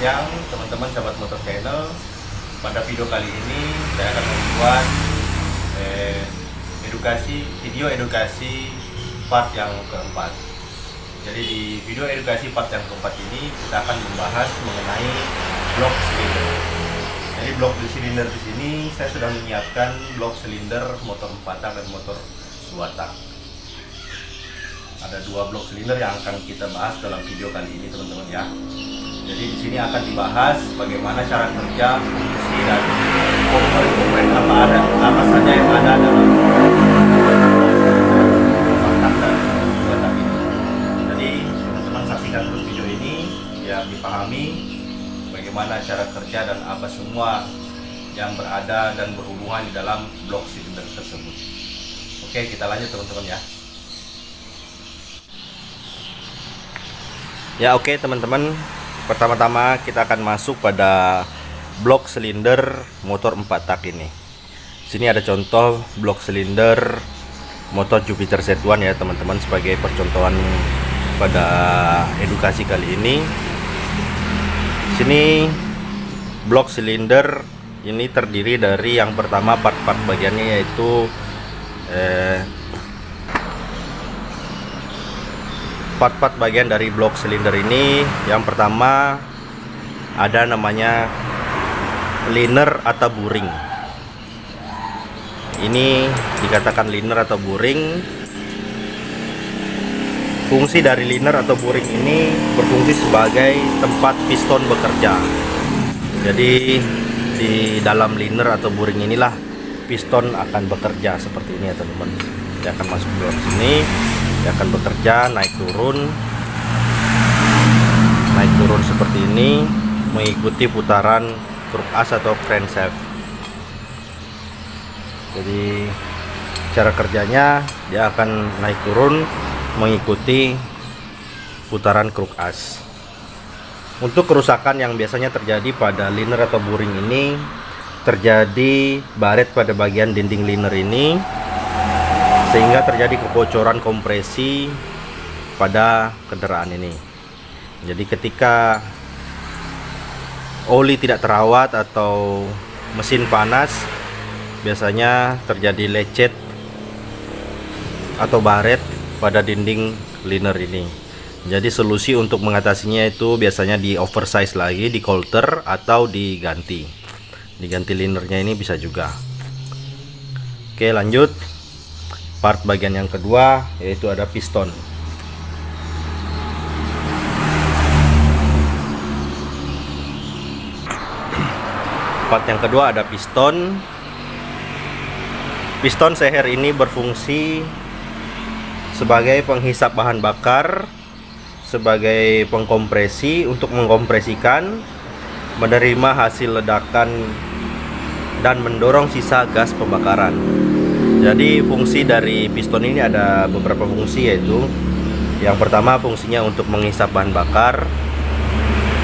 siang teman-teman sahabat motor channel. Pada video kali ini saya akan membuat video edukasi part yang keempat. Jadi di video edukasi part yang keempat ini kita akan membahas mengenai blok silinder. Jadi blok silinder di sini saya sudah menyiapkan blok silinder motor 4 tak dan motor 2 tak. Ada 2 blok silinder yang akan kita bahas dalam video kali ini teman-teman ya. Jadi di sini akan dibahas bagaimana cara kerja, fungsi dan komponen apa saja yang ada dalam tak dan 2 tak ini. Jadi teman-teman saksikan terus video ini biar dipahami bagaimana cara kerja dan apa semua yang berada dan berhubungan di dalam blok silinder tersebut. Oke, kita lanjut teman-teman ya. Ya oke teman-teman, pertama-tama kita akan masuk pada blok silinder motor 4 tak ini. Sini ada contoh blok silinder motor Jupiter Z1 ya teman-teman, sebagai percontohan pada edukasi kali ini. Sini blok silinder ini terdiri dari yang pertama part-part bagiannya yaitu part-part bagian dari blok silinder ini. Yang pertama ada namanya liner atau buring. Ini dikatakan liner atau buring. Fungsi dari liner atau buring ini berfungsi sebagai tempat piston bekerja. Jadi di dalam liner atau buring inilah piston akan bekerja seperti ini ya teman-teman. Dia akan masuk ke sini. Dia akan bekerja naik turun seperti ini, mengikuti putaran kruk as atau crankshaft. Jadi cara kerjanya dia akan naik turun mengikuti putaran kruk as. Untuk kerusakan yang biasanya terjadi pada liner atau buring ini, terjadi baret pada bagian dinding liner ini, sehingga terjadi kebocoran kompresi pada kendaraan ini. Jadi ketika oli tidak terawat atau mesin panas, biasanya terjadi lecet atau baret pada dinding liner ini. Jadi solusi untuk mengatasinya itu biasanya di oversize lagi, di coulter atau diganti linernya ini bisa juga. Oke, lanjut. Part bagian yang kedua yaitu ada piston. Part yang kedua ada piston. Piston seher ini berfungsi sebagai penghisap bahan bakar, sebagai pengkompresi untuk mengkompresikan, menerima hasil ledakan dan mendorong sisa gas pembakaran. Jadi fungsi dari piston ini ada beberapa fungsi, yaitu yang pertama fungsinya untuk menghisap bahan bakar,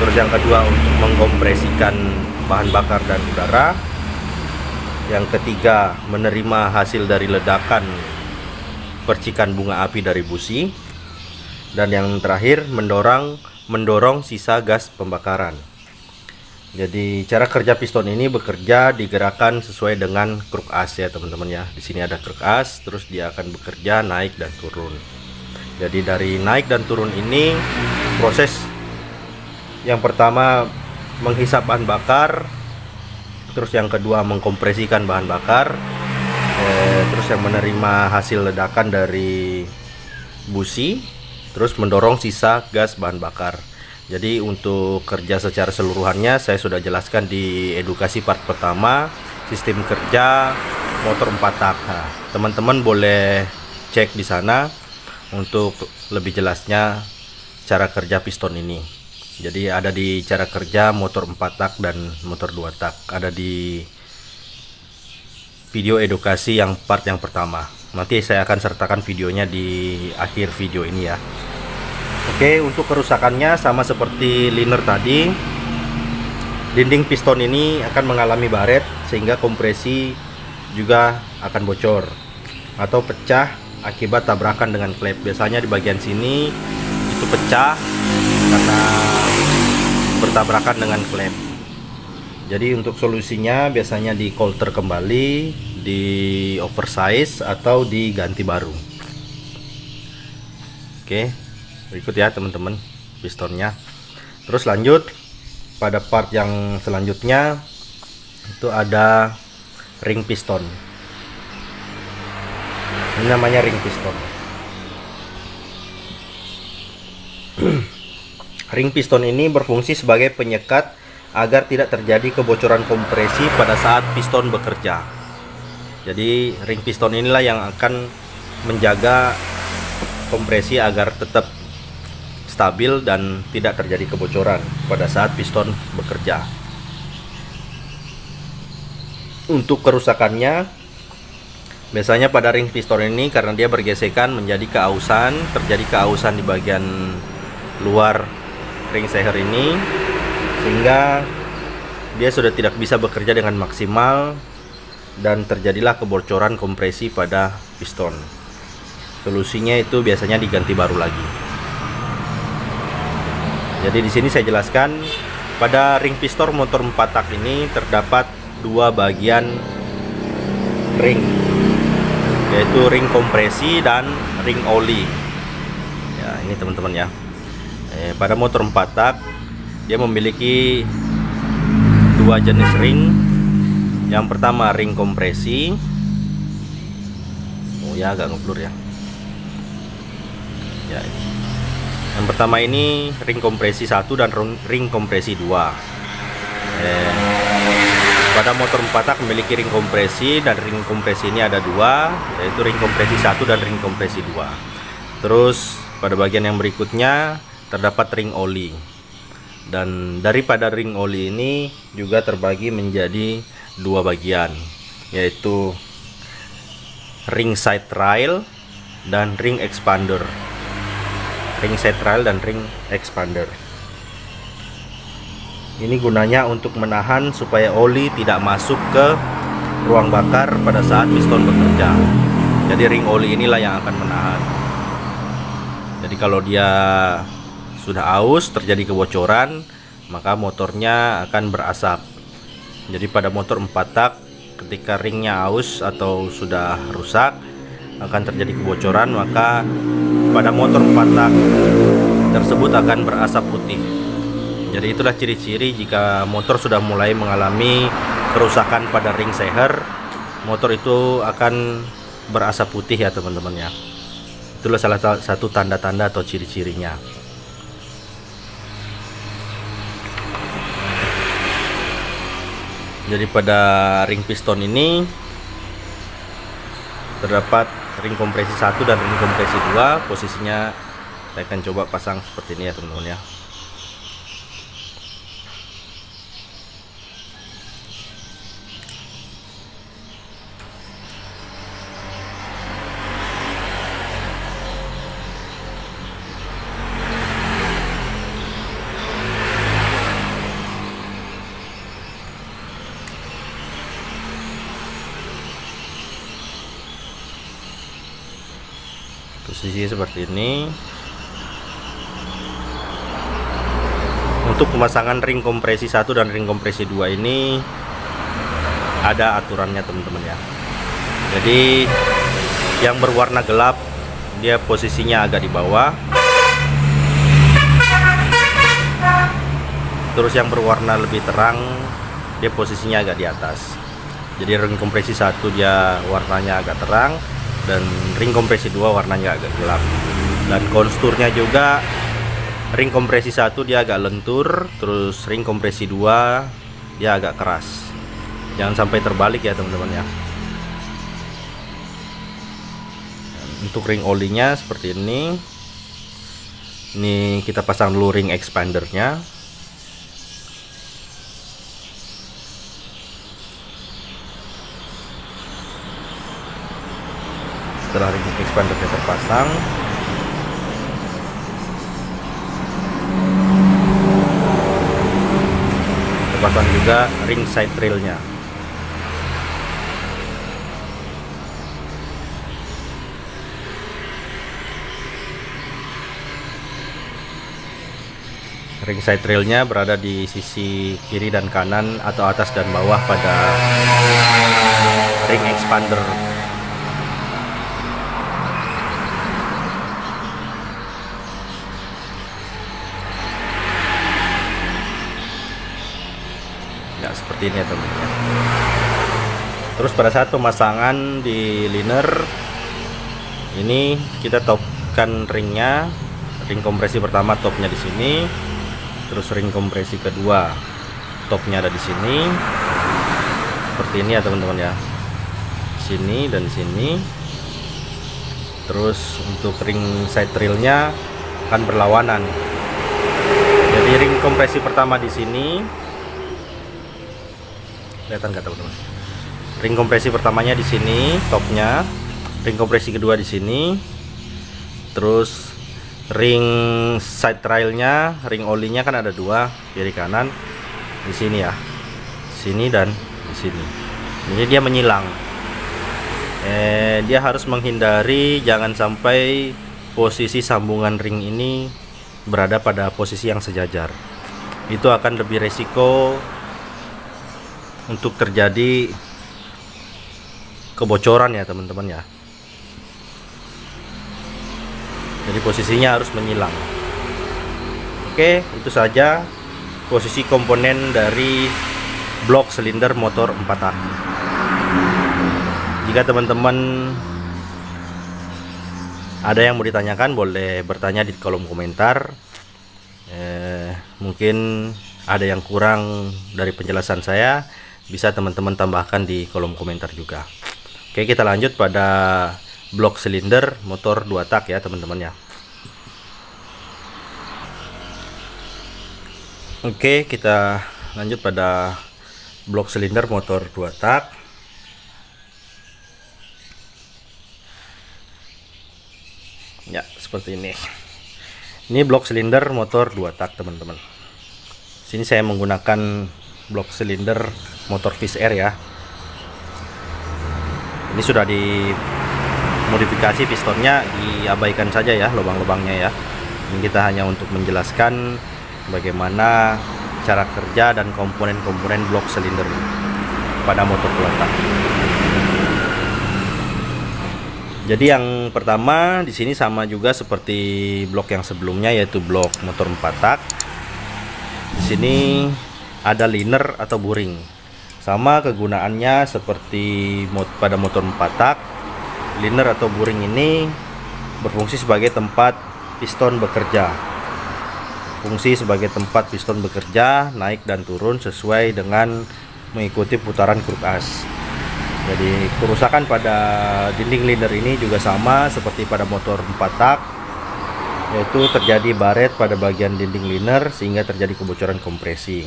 terus yang kedua untuk mengkompresikan bahan bakar dan udara, yang ketiga menerima hasil dari ledakan percikan bunga api dari busi, dan yang terakhir mendorong sisa gas pembakaran. Jadi cara kerja piston ini bekerja digerakkan sesuai dengan kruk as ya teman-teman ya. Di sini ada kruk as, terus dia akan bekerja naik dan turun. Jadi dari naik dan turun ini proses yang pertama menghisap bahan bakar, terus yang kedua mengkompresikan bahan bakar, terus yang menerima hasil ledakan dari busi, terus mendorong sisa gas bahan bakar. Jadi untuk kerja secara seluruhannya saya sudah jelaskan di edukasi part pertama, sistem kerja motor 4 tak. Teman-teman boleh cek di sana untuk lebih jelasnya cara kerja piston ini. Jadi ada di cara kerja motor 4 tak dan motor 2 tak. Ada di video edukasi yang part yang pertama. Nanti saya akan sertakan videonya di akhir video ini ya. Oke, untuk kerusakannya sama seperti liner tadi, dinding piston ini akan mengalami baret sehingga kompresi juga akan bocor atau pecah akibat tabrakan dengan klep. Biasanya di bagian sini itu pecah karena bertabrakan dengan klem. Jadi untuk solusinya biasanya di coulter kembali, di oversize atau diganti baru. Oke, berikut ya teman-teman pistonnya. Terus lanjut pada part yang selanjutnya, itu ada ring piston. Ini namanya ring piston. Ring piston ini berfungsi sebagai penyekat agar tidak terjadi kebocoran kompresi pada saat piston bekerja. Jadi ring piston inilah yang akan menjaga kompresi agar tetap stabil dan tidak terjadi kebocoran pada saat piston bekerja. Untuk kerusakannya, biasanya pada ring piston ini karena dia bergesekan menjadi keausan, terjadi keausan di bagian luar ring seher ini, sehingga dia sudah tidak bisa bekerja dengan maksimal dan terjadilah kebocoran kompresi pada piston. Solusinya itu biasanya diganti baru lagi. Jadi di sini saya jelaskan pada ring piston motor 4 tak ini terdapat dua bagian ring, yaitu ring kompresi dan ring oli. Ya, ini teman-teman ya. Pada motor 4 tak dia memiliki dua jenis ring. Yang pertama ring kompresi. Oh ya, agak ngeblur ya. Ya, ini. Yang pertama ini ring kompresi 1 dan ring kompresi 2. Pada motor 4 tak memiliki ring kompresi, dan ring kompresi ini ada dua, yaitu ring kompresi 1 dan ring kompresi 2. Terus pada bagian yang berikutnya terdapat ring oli. Dan daripada ring oli ini juga terbagi menjadi dua bagian, yaitu ring side rail dan ring expander. Ring side rail dan ring expander. Ini gunanya untuk menahan supaya oli tidak masuk ke ruang bakar pada saat piston bekerja. Jadi ring oli inilah yang akan menahan. Jadi kalau dia sudah aus, terjadi kebocoran, maka motornya akan berasap. Jadi pada motor 4 tak, ketika ringnya aus atau sudah rusak, akan terjadi kebocoran, maka pada motor 4 tak tersebut akan berasap putih. Jadi itulah ciri-ciri jika motor sudah mulai mengalami kerusakan pada ring seher, motor itu akan berasap putih ya teman-teman ya. Itulah salah satu tanda-tanda atau ciri-cirinya. Jadi pada ring piston ini terdapat ring kompresi 1 dan ring kompresi 2. Posisinya saya akan coba pasang seperti ini ya teman-teman ya. Posisi seperti ini. Untuk pemasangan ring kompresi 1 dan ring kompresi 2 ini ada aturannya teman-teman ya. Jadi yang berwarna gelap dia posisinya agak di bawah. Terus yang berwarna lebih terang dia posisinya agak di atas. Jadi ring kompresi 1 dia warnanya agak terang, dan ring kompresi 2 warnanya agak gelap. Dan konsturnya juga ring kompresi 1 dia agak lentur, terus ring kompresi 2 dia agak keras. Jangan sampai terbalik ya teman-teman ya. Untuk ring olinya seperti ini. Ini kita pasang dulu ring expandernya. Setelah ring expandernya terpasang, terpasang juga ring side railnya. Ring side railnya berada di sisi kiri dan kanan atau atas dan bawah pada ring expander. Ya, seperti ini ya teman-teman. Terus pada saat pemasangan di liner ini kita topkan ringnya. Ring kompresi pertama topnya di sini. Terus ring kompresi kedua topnya ada di sini, seperti ini ya teman-teman ya, sini dan di sini. Terus untuk ring side railnya akan berlawanan. Jadi ring kompresi pertama di sini, kelihatan nggak teman-teman? Ring kompresi pertamanya di sini topnya, ring kompresi kedua di sini, terus ring side railnya, ring olinya kan ada dua, kiri kanan, di sini ya, sini dan di sini. Jadi dia menyilang. Dia harus menghindari jangan sampai posisi sambungan ring ini berada pada posisi yang sejajar. Itu akan lebih resiko untuk terjadi kebocoran ya teman-teman ya. Jadi posisinya harus menyilang. Oke, itu saja posisi komponen dari blok silinder motor 4 tak. Jika teman-teman ada yang mau ditanyakan, boleh bertanya di kolom komentar. Mungkin ada yang kurang dari penjelasan saya, bisa teman-teman tambahkan di kolom komentar juga. Oke, kita lanjut pada blok silinder motor 2 tak ya teman-teman ya. Oke, kita lanjut pada blok silinder motor 2 tak. Ya, seperti ini. Ini blok silinder motor 2 tak teman-teman. Sini saya menggunakan blok silinder motor Fish Air ya. Ini sudah dimodifikasi, pistonnya diabaikan saja ya lubang-lubangnya ya. Ini kita hanya untuk menjelaskan bagaimana cara kerja dan komponen-komponen blok silinder pada motor 2 tak. Jadi yang pertama di sini sama juga seperti blok yang sebelumnya, yaitu blok motor 4 tak. Di sini ada liner atau buring. Sama kegunaannya seperti pada motor 4 tak. Liner atau buring ini berfungsi sebagai tempat piston bekerja. Fungsi sebagai tempat piston bekerja, naik dan turun sesuai dengan mengikuti putaran kruk as. Jadi kerusakan pada dinding liner ini juga sama seperti pada motor 4 tak, yaitu terjadi baret pada bagian dinding liner sehingga terjadi kebocoran kompresi.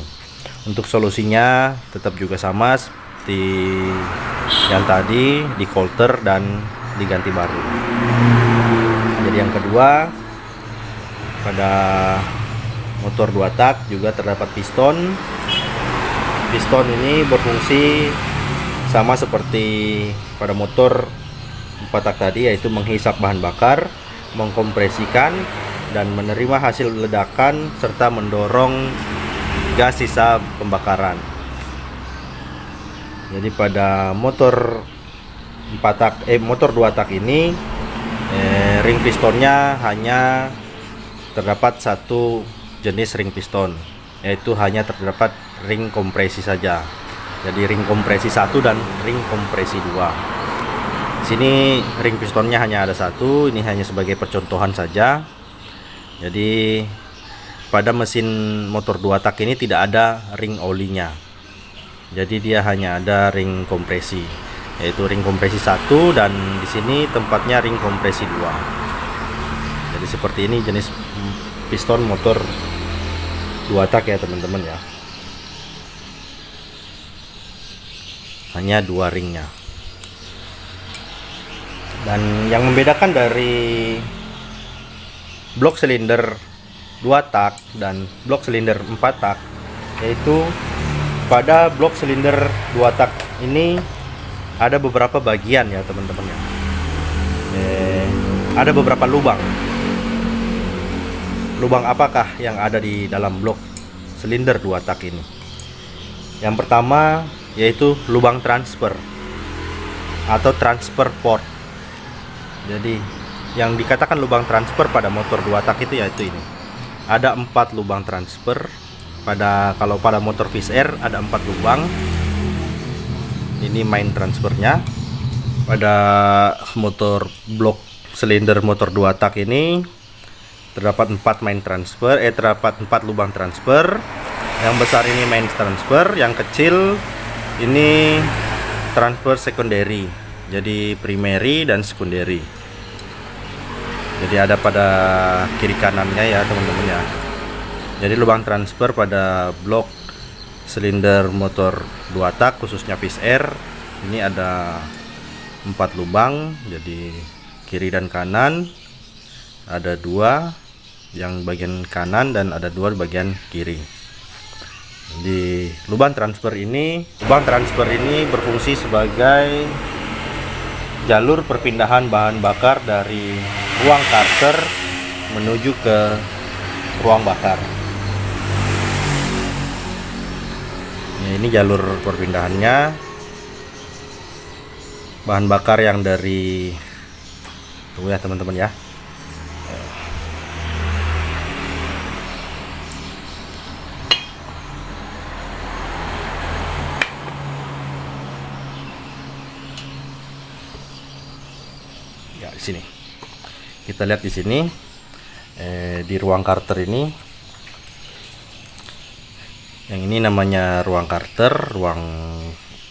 Untuk solusinya tetap juga sama seperti yang tadi, di coulter dan diganti baru. Jadi yang kedua, pada motor 2 tak juga terdapat piston. Piston ini berfungsi sama seperti pada motor 4 tak tadi, yaitu menghisap bahan bakar, mengkompresikan dan menerima hasil ledakan serta mendorong gas sisa pembakaran. Jadi pada motor 2 tak ini ring pistonnya hanya terdapat satu jenis ring piston, yaitu hanya terdapat ring kompresi saja. Jadi ring kompresi 1 dan ring kompresi 2. Sini ring pistonnya hanya ada satu, ini hanya sebagai percontohan saja. Jadi pada mesin motor 2 tak ini tidak ada ring olinya. Jadi dia hanya ada ring kompresi, yaitu ring kompresi 1 dan di sini tempatnya ring kompresi 2. Jadi seperti ini jenis piston motor 2 tak ya teman-teman ya. Hanya 2 ringnya. Dan yang membedakan dari blok silinder 2 tak dan blok silinder 4 tak, yaitu pada blok silinder 2 tak ini ada beberapa bagian ya teman-teman ya. Ada beberapa lubang. lubang apakah yang ada di dalam blok silinder 2 tak ini? Yang pertama yaitu lubang transfer atau transfer port. Jadi yang dikatakan lubang transfer pada motor 2 tak itu yaitu ini. Ada 4 lubang transfer. Kalau pada motor Wizz Air ada 4 lubang. Ini main transfernya. Pada motor blok silinder motor 2 tak ini terdapat 4 main transfer, terdapat 4 lubang transfer. Yang besar ini main transfer, yang kecil ini transfer secondary. Jadi primary dan secondary. Jadi ada pada kiri kanannya ya teman-teman ya. Jadi lubang transfer pada blok silinder motor 2 tak khususnya Wizz Air ini ada 4 lubang, jadi kiri dan kanan ada 2 yang bagian kanan dan ada 2 di bagian kiri. Di lubang transfer ini berfungsi sebagai jalur perpindahan bahan bakar dari ruang karter menuju ke ruang bakar. Ya, ini jalur perpindahannya. Bahan bakar yang dari tunggu ya teman-teman ya. Ya, di sini. Kita lihat di sini di ruang karter ini. Yang ini namanya ruang karter, ruang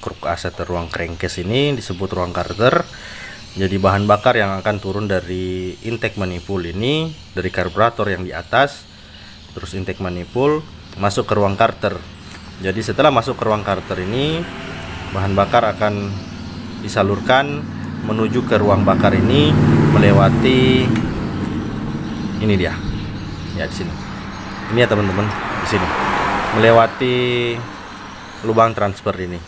kruk as atau ruang crankcase ini disebut ruang karter. Jadi bahan bakar yang akan turun dari intake manifold ini, dari karburator yang di atas, terus intake manifold masuk ke ruang karter. Jadi setelah masuk ke ruang karter ini, bahan bakar akan disalurkan menuju ke ruang bakar ini melewati ini dia. Ya di sini. Ini ya teman-teman, di sini. Melewati lubang transfer ini,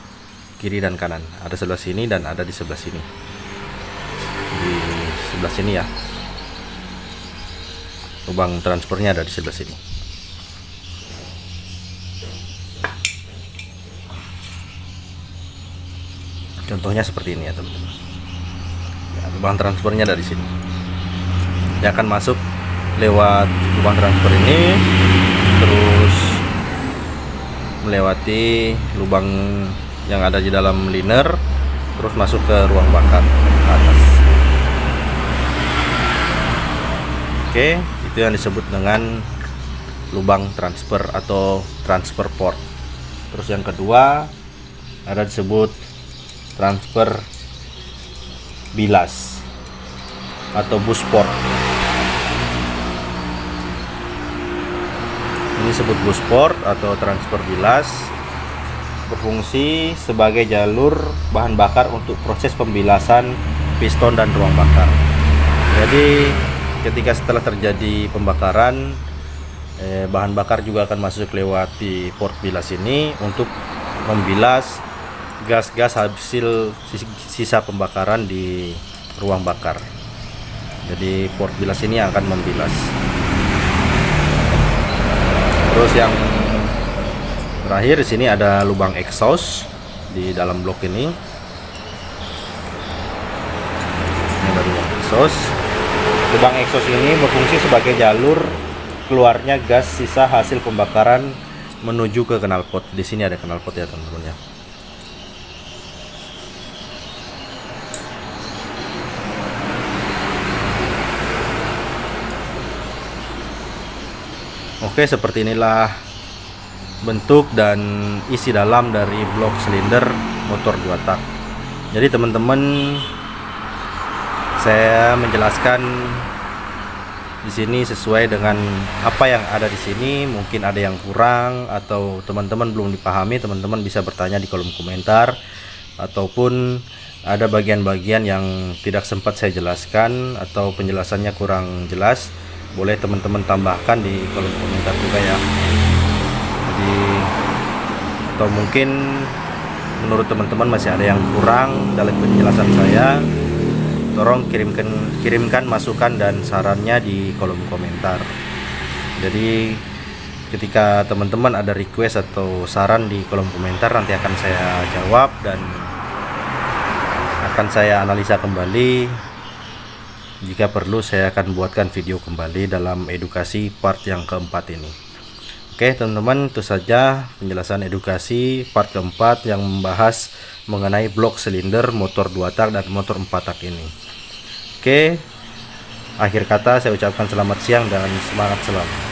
kiri dan kanan. Ada sebelah sini dan ada di sebelah sini. Di sebelah sini ya. Lubang transfernya ada di sebelah sini. Contohnya seperti ini ya teman-teman. Ya, lubang transfernya ada di sini. Dia akan masuk lewat lubang transfer ini, terus melewati lubang yang ada di dalam liner, terus masuk ke ruang bakar atas. Oke, itu yang disebut dengan lubang transfer atau transfer port. Terus yang kedua ada disebut transfer bilas atau bus port. Ini disebut bus port atau transfer bilas, berfungsi sebagai jalur bahan bakar untuk proses pembilasan piston dan ruang bakar. Jadi ketika setelah terjadi pembakaran, bahan bakar juga akan masuk lewati port bilas ini untuk membilas gas-gas hasil sisa pembakaran di ruang bakar. Jadi port bilas ini akan membilas. Terus yang terakhir di sini ada lubang exhaust di dalam blok ini. Ini ada lubang exhaust. Lubang exhaust ini berfungsi sebagai jalur keluarnya gas sisa hasil pembakaran menuju ke knalpot. Di sini ada knalpot ya teman-teman ya. Oke, seperti inilah bentuk dan isi dalam dari blok silinder motor 2 tak. Jadi teman-teman, saya menjelaskan di sini sesuai dengan apa yang ada di sini. Mungkin ada yang kurang atau teman-teman belum dipahami, teman-teman bisa bertanya di kolom komentar, ataupun ada bagian-bagian yang tidak sempat saya jelaskan atau penjelasannya kurang jelas, boleh teman-teman tambahkan di kolom komentar juga ya. Jadi atau mungkin menurut teman-teman masih ada yang kurang dalam penjelasan saya, tolong kirimkan masukan dan sarannya di kolom komentar. Jadi ketika teman-teman ada request atau saran di kolom komentar, nanti akan saya jawab dan akan saya analisa kembali. Jika perlu saya akan buatkan video kembali dalam edukasi part yang keempat ini. Oke teman-teman, itu saja penjelasan edukasi part keempat yang membahas mengenai blok silinder motor 2 tak dan motor 4 tak ini. Oke, akhir kata saya ucapkan selamat siang dan semangat selalu.